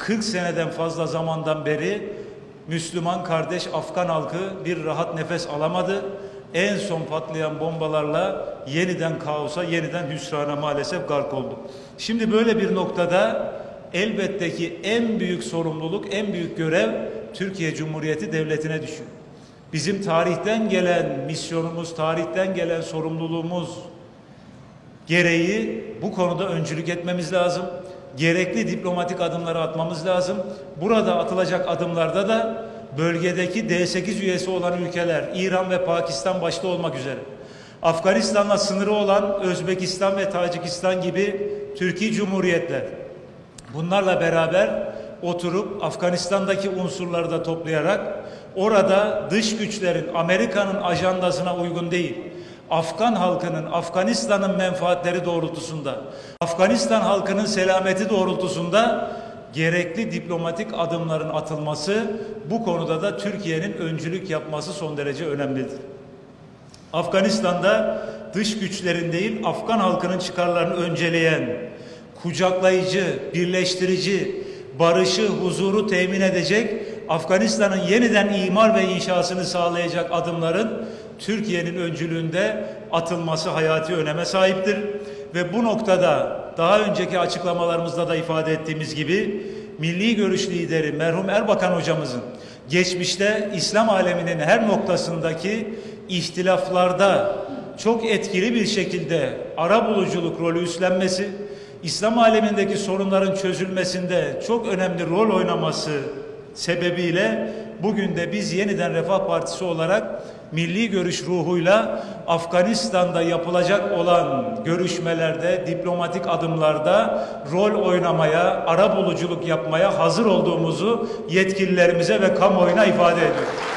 40 seneden fazla zamandan beri Müslüman kardeş Afgan halkı bir rahat nefes alamadı. En son patlayan bombalarla yeniden kaosa, yeniden hüsrana maalesef gark oldu. Şimdi böyle bir noktada elbette ki en büyük sorumluluk, en büyük görev Türkiye Cumhuriyeti Devleti'ne düşüyor. Bizim tarihten gelen misyonumuz, tarihten gelen sorumluluğumuz gereği bu konuda öncülük etmemiz lazım. Gerekli diplomatik adımları atmamız lazım. Burada atılacak adımlarda da bölgedeki D8 üyesi olan ülkeler, İran ve Pakistan başta olmak üzere, Afganistan'la sınırı olan Özbekistan ve Tacikistan gibi Türkiye Cumhuriyetler, bunlarla beraber oturup Afganistan'daki unsurları da toplayarak orada dış güçlerin, Amerika'nın ajandasına uygun değil, Afgan halkının, Afganistan'ın menfaatleri doğrultusunda, Afganistan halkının selameti doğrultusunda gerekli diplomatik adımların atılması, bu konuda da Türkiye'nin öncülük yapması son derece önemlidir. Afganistan'da dış güçlerin değil, Afgan halkının çıkarlarını önceleyen, kucaklayıcı, birleştirici, barışı, huzuru temin edecek, Afganistan'ın yeniden imar ve inşasını sağlayacak adımların Türkiye'nin öncülüğünde atılması hayati öneme sahiptir. Ve bu noktada daha önceki açıklamalarımızda da ifade ettiğimiz gibi milli görüş lideri merhum Erbakan hocamızın geçmişte İslam aleminin her noktasındaki ihtilaflarda çok etkili bir şekilde arabuluculuk rolü üstlenmesi, İslam alemindeki sorunların çözülmesinde çok önemli rol oynaması sebebiyle bugün de biz yeniden Refah Partisi olarak milli görüş ruhuyla Afganistan'da yapılacak olan görüşmelerde, diplomatik adımlarda rol oynamaya, arabuluculuk yapmaya hazır olduğumuzu yetkililerimize ve kamuoyuna ifade ediyoruz.